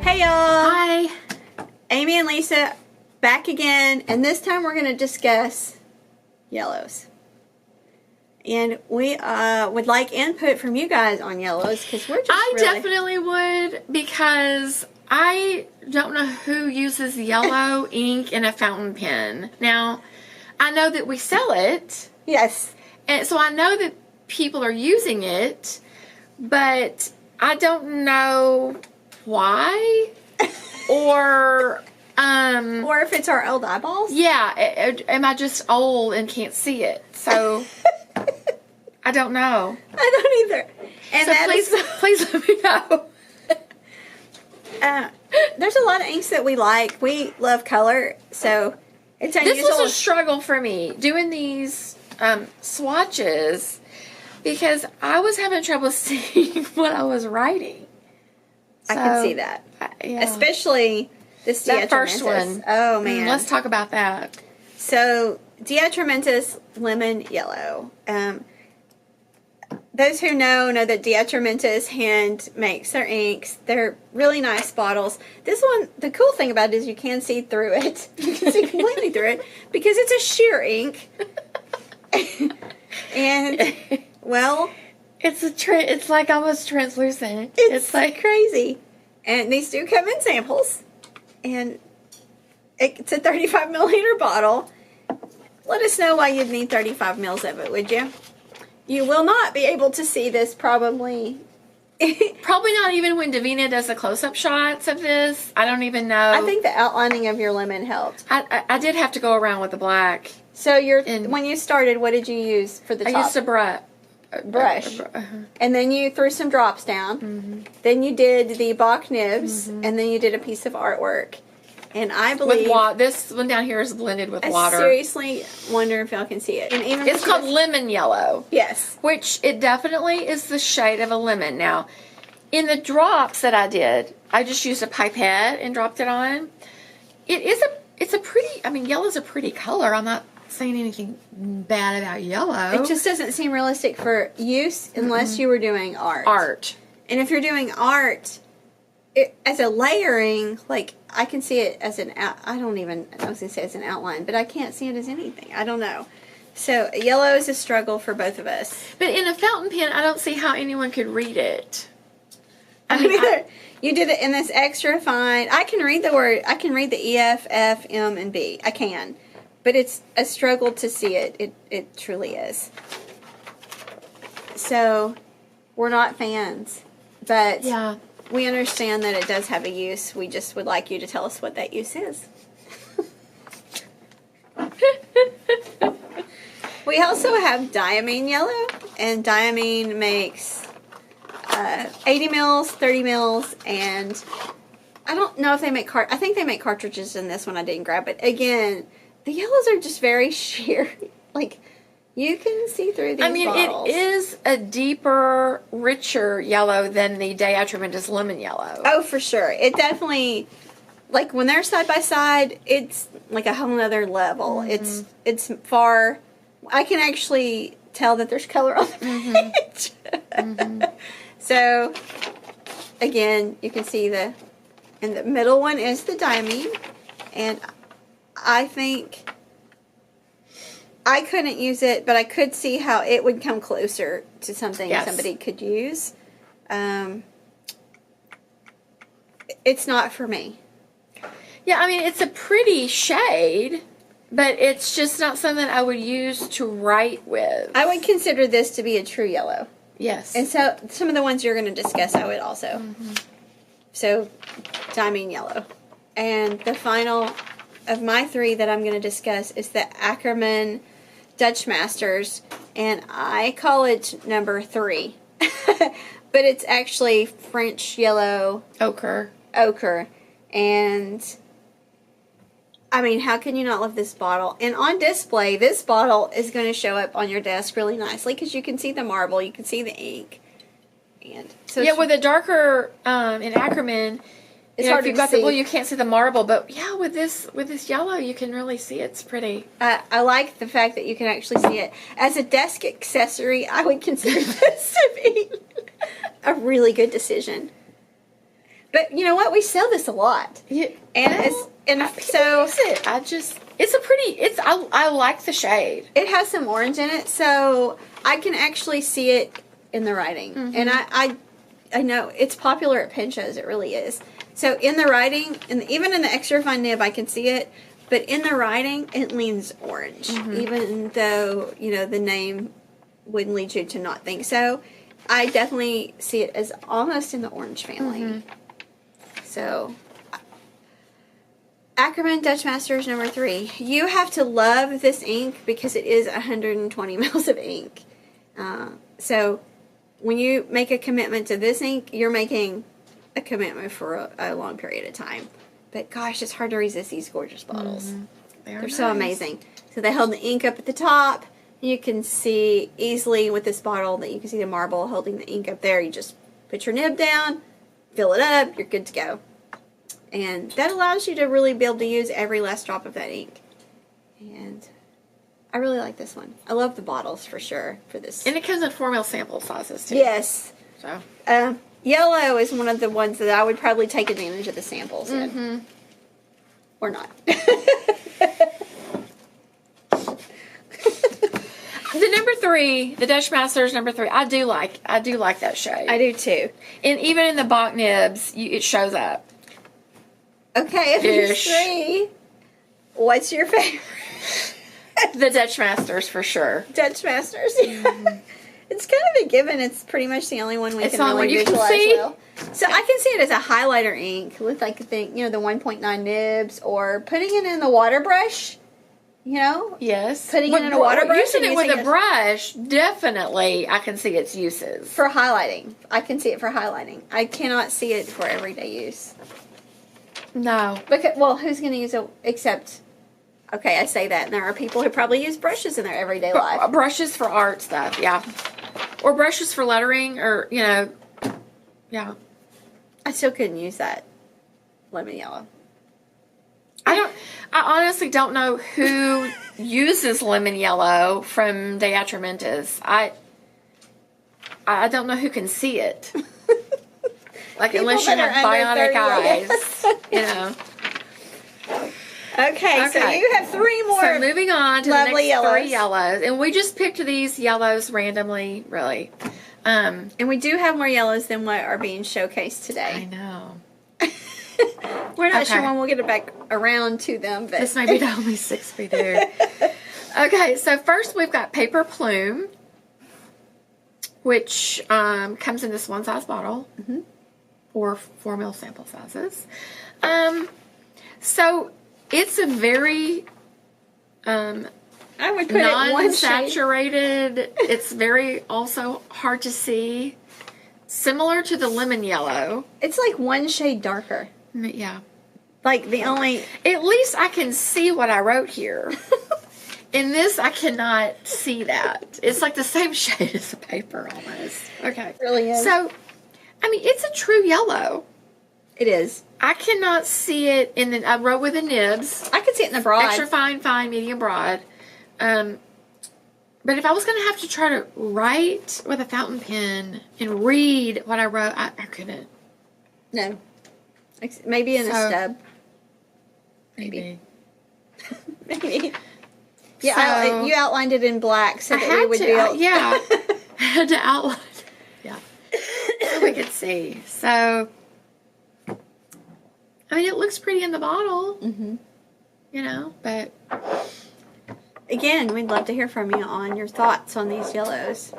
Hey y'all! Hi! Amy and Lisa back again, and this time we're going to discuss yellows. And we would like input from you guys on yellows because we're just definitely would, because I don't know who uses yellow ink in a fountain pen. Now, I know that we sell it. Yes. And so I know that people are using it, but I don't know why or if it's our old eyeballs. Yeah, am I just old and can't see it? So I don't know. I don't either. And so please let me know. There's a lot of inks that we like. We love color, so it's unusual. This was a struggle for me doing these swatches because I was having trouble seeing what I was writing. I can see that. Yeah. Especially this that Diatrementis. First one. Oh, man. Let's talk about that. So, Diatrementis Lemon Yellow. Those who know that Diatrementis hand makes their inks. They're really nice bottles. This one, the cool thing about it is you can see through it. You can see completely through it because it's a sheer ink. And, well... It's like almost translucent. It's like crazy. And these do come in samples. And it's a 35 milliliter bottle. Let us know why you'd need 35 mils of it, would you? You will not be able to see this probably. Probably not even when Davina does the close-up shots of this. I don't even know. I think the outlining of your lemon helped. I did have to go around with the black. So when you started, what did you use for the top? I used a brush. And then you threw some drops down. Then you did the Bach nibs, and then you did a piece of artwork. And I believe this one down here is blended with water. I seriously wonder if y'all can see it. And even it's called lemon yellow. Yes, which it definitely is the shade of a lemon. Now, in the drops that I did, I just used a pipette and dropped it on. It's a pretty. I mean, yellow's a pretty color. I'm not saying anything bad about yellow. It just doesn't seem realistic for use unless you were doing art. And if you're doing art, as a layering, like I can see it as I was going to say as an outline, but I can't see it as anything. I don't know. So yellow is a struggle for both of us. But in a fountain pen, I don't see how anyone could read it. You did it in this extra fine. I can read the word. I can read the E, F, F, M, and B. I can. But it's a struggle to see it. It truly is. So, we're not fans. But yeah, we understand that it does have a use. We just would like you to tell us what that use is. We also have Diamine Yellow. And Diamine makes 80 mils, 30 mils, and I don't know if they make I think they make cartridges in this one. I didn't grab it. Again... The yellows are just very sheer. Like, you can see through these bottles. It is a deeper, richer yellow than the Atramentis Lemon Yellow. Oh, for sure. It definitely, like, when they're side by side, it's like a whole other level. Mm-hmm. It's far, I can actually tell that there's color on the page. Mm-hmm. So, again, you can see and the middle one is the Diamine, and I think I couldn't use it, but I could see how it would come closer to something somebody could use. It's not for me. Yeah, I mean, it's a pretty shade, but it's just not something I would use to write with. I would consider this to be a true yellow. Yes. And so some of the ones you're going to discuss, I would also. Mm-hmm. So, Diamine Yellow. And the final of my three that I'm going to discuss is the Ackerman Dutch Masters, and I call it number 3. But it's actually French yellow ochre. And I mean, how can you not love this bottle? And on display, this bottle is going to show up on your desk really nicely because you can see the marble, you can see the ink. And so with a darker in Ackerman, it's hard to see. You can't see the marble, but yeah, with this yellow, you can really see it's pretty. I like the fact that you can actually see it. As a desk accessory, I would consider this to be a really good decision. But you know what? We sell this a lot. Yeah, And so use it. I like the shade. it has some orange in it, so I can actually see it in the writing. And I know it's popular at pen shows. It really is. So in the writing, and even in the extra fine nib, I can see it. But in the writing, it leans orange, even though, you know, the name wouldn't lead you to not think so. I definitely see it as almost in the orange family. So, Ackerman Dutch Masters number 3. You have to love this ink because it is 120 mils of ink. So, when you make a commitment to this ink, you're making a commitment for a long period of time. But gosh, it's hard to resist these gorgeous bottles. They're so amazing. So they hold the ink up at the top. You can see easily with this bottle that you can see the marble holding the ink up there. You just put your nib down, fill it up, you're good to go. And that allows you to really be able to use every last drop of that ink. And I really like this one. I love the bottles for sure for this. And it comes in 4 mil sample sizes too. Yes. So. Yellow is one of the ones that I would probably take advantage of the samples in. Or not. The number 3, the Dutch Masters number 3, I do like that shade. I do too. And even in the Bach nibs, it shows up. Okay, if Ish. there's 3, what's your favorite? The Dutch Masters for sure. Dutch Masters. It's kind of a given. It's pretty much the only one we It's can the only really one you can visualize see. well. So I can see it as a highlighter ink with like the 1.9 nibs, or putting it in the water brush. You know, Yes. Putting it in a water brush Using and it with using a it- brush, definitely I can see its uses. for highlighting. I can see it for highlighting. I cannot see it for everyday use. No. Because, well, who's going to use it except? Okay, I say that, and there are people who probably use brushes in their everyday life. Brushes for art stuff, yeah. Or brushes for lettering, or, you know, yeah. I still couldn't use that lemon yellow. I honestly don't know who uses lemon yellow from the Atramentis. I don't know who can see it. Like, People unless you that have are under bionic 30, eyes, you know. Okay, so Okay. you have 3 more. So moving on to the next lovely 3 yellows. And we just picked these yellows randomly, really. And we do have more yellows than what are being showcased I today. know. We're not Okay. sure when we'll get it back around to them, but This may be the only 6 we do. Okay, so first we've got Paper Plume, which comes in this one size bottle, or 4 mil sample sizes. So it's a very I would put it one shade. non-saturated. It's very also hard to see. Similar to the lemon yellow. It's like one shade darker. Yeah. Like the only. At least I can see what I wrote here. In this, I cannot see that. It's like the same shade as the paper almost. Okay. It really is. So, I mean, it's a true yellow. It is. I cannot see it in the, I wrote with the nibs. I can see it in the broad. Extra fine, medium, broad. But if I was going to have to try to write with a fountain pen and read what I wrote, I couldn't. No. Maybe in a So- stub. Maybe. Maybe. Yeah, So- you outlined it in black so I that had we would to. be able. Yeah. I had to outline. Yeah. So we could see. So, I mean, it looks pretty in the bottle. Mhm. You know, but Again, we'd love to hear from you on your thoughts on these yellows.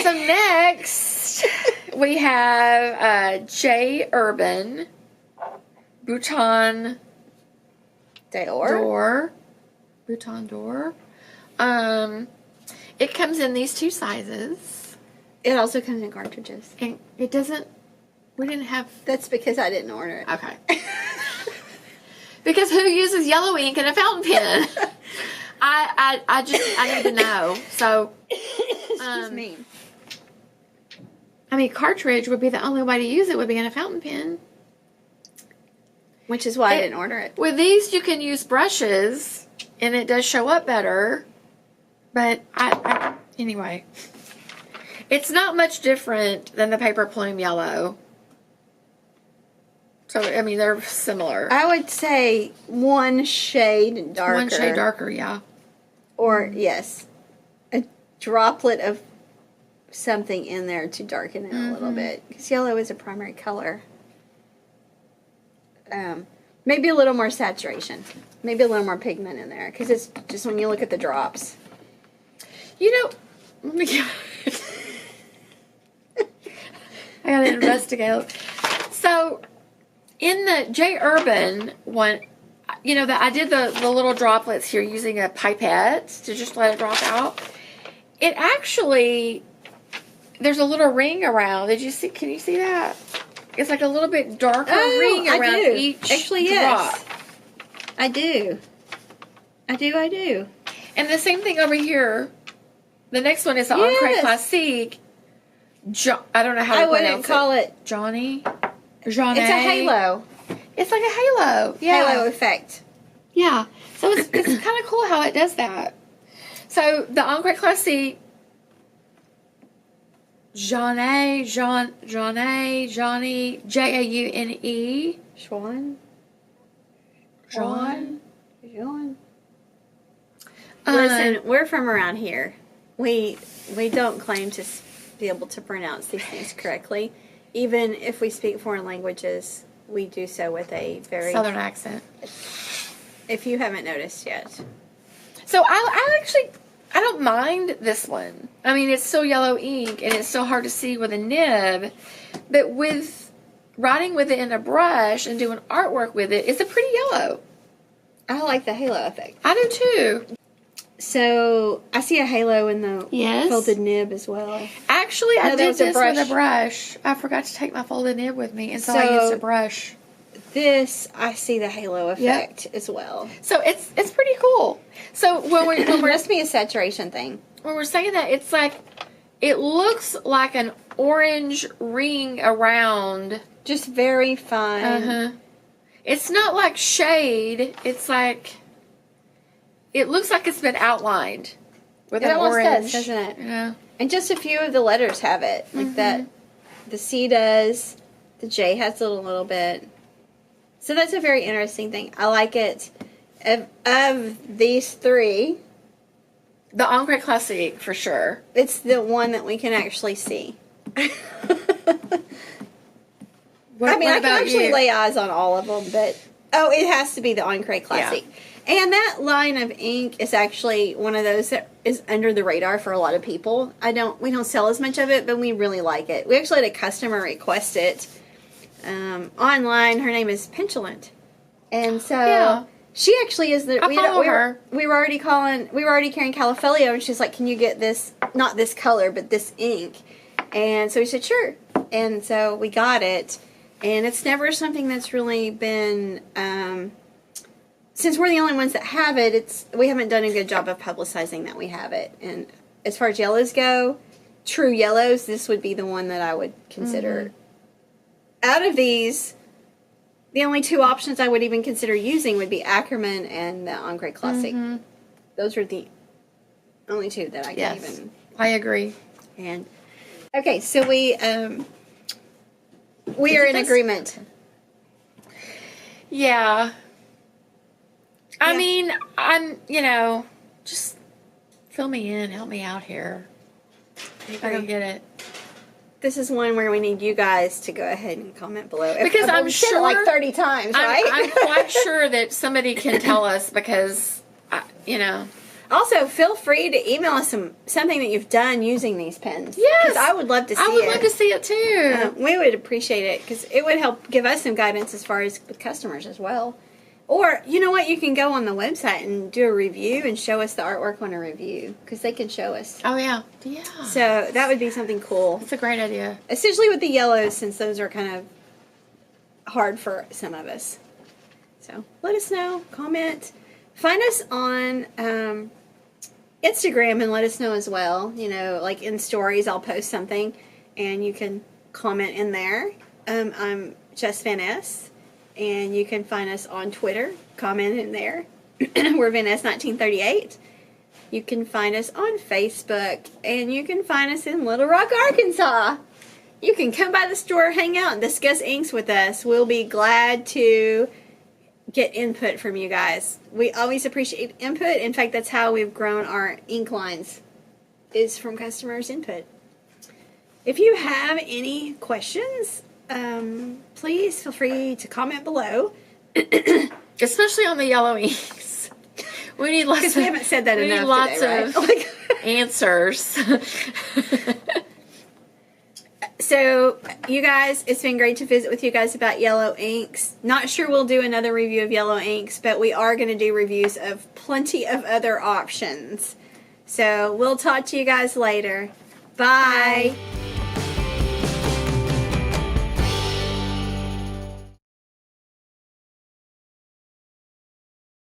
so next we have J. Herbin Bouton Dior. Bouton d'Or. It comes in these 2 sizes. It also comes in cartridges. And it doesn't, we didn't have, That's because I didn't order it. okay. Because who uses yellow ink in a fountain pen? I need to know. So, Excuse me. I mean, cartridge would be the only way to use it would be in a fountain pen. Which is why I didn't order it. With these, you can use brushes, and it does show up better. But anyway, It's not much different than the paper Plume Yellow. So, I mean, they're similar. I would say one shade darker. One shade darker, yeah. Or, yes, a droplet of something in there to darken it a little bit. Because yellow is a primary color. Maybe a little more saturation. Maybe a little more pigment in there. Because it's just when you look at the drops. You know, I gotta investigate. So, in the J. Urban one, you know, I did the little droplets here using a pipette to just let it drop out. It actually, there's a little ring around. Did you see? Can you see that? It's like a little bit darker ring around each Actually, drop. yes. I do. I do. And the same thing over here. The next one is the Encre Classique. I don't know how to pronounce it. I wouldn't call it Johnny. It's a halo. It's like a halo. Yeah. Halo effect. Yeah. So it's kind of cool how it does that. So the Encre Classique. Johnny, Jaune. Schwan. Uh, Listen, we're from around here. We don't claim to be able to pronounce these things correctly. Even if we speak foreign languages, we do so with a very Southern accent. If you haven't noticed yet. So I don't mind this one. I mean, it's still yellow ink and it's still hard to see with a nib, but with writing with it in a brush and doing artwork with it, it's a pretty yellow. I like the halo effect. I do too. So I see a halo in the Yes. folded nib as well. Actually, I No, that did was a this with a brush. I forgot to take my folded nib with me, and so I used a brush. This, I see the halo effect as well. So it's pretty cool. So when It we're must be a saturation thing. when we're saying that, it's like it looks like an orange ring around. Just very fine. It's not like shade. It's like it looks like it's been outlined with It an almost orange, does, doesn't it? Yeah. And just a few of the letters have it. Like that. The C does. The J has it a little bit. So that's a very interesting thing. I like it. Of these three, The Encre Classique for sure. it's the one that we can actually see. What, I mean, I can about actually you? lay eyes on all of them, but it has to be the Encre Classic. And that line of ink is actually one of those that is under the radar for a lot of people. We don't sell as much of it, but we really like it. We actually had a customer request it online. Her name is Pentulant, and so she actually is the. I follow her. We were already carrying Califolio, and she's like, "Can you get this? Not this color, but this ink." And so we said, "Sure." And so we got it. And it's never something that's really been, since we're the only ones that have it, we haven't done a good job of publicizing that we have it. And as far as yellows go, true yellows, this would be the one that I would consider. Out of these, the only two options I would even consider using would be Ackerman and the Encre Classic. Those are the only two that I can even. I agree. And okay, so we are in agreement. Yeah. I mean, just fill me in, help me out here. I don't get it. This is one where we need you guys to go ahead and comment below. Because I'm we've said it sure like 30 times, right? I'm quite sure that somebody can tell us because, Also, feel free to email us something that you've done using these pens. Yes. Because I would love to see it. I would love to see it too. We would appreciate it because it would help give us some guidance as far as with customers as well. Or, you know what, you can go on the website and do a review and show us the artwork on a review because they can show us. Oh, yeah. Yeah. So that would be something cool. That's a great idea. Especially with the yellows, since those are kind of hard for some of us. So let us know. Comment. Find us on Instagram and let us know as well. Like in stories, I'll post something and you can comment in there. I'm Jess Van S. And you can find us on Twitter. Comment in there. We're Van S1938. You can find us on Facebook, and you can find us in Little Rock, Arkansas. You can come by the store, hang out, and discuss inks with us. We'll be glad to get input from you guys. We always appreciate input. In fact, that's how we've grown our ink lines, is from customers' input. If you have any questions, please feel free to comment below. Especially on the yellow inks. We need lots Because we haven't said that enough lots today, of right? answers. So, you guys, it's been great to visit with you guys about yellow inks. Not sure we'll do another review of yellow inks, but we are going to do reviews of plenty of other options. So, we'll talk to you guys later. Bye. Bye.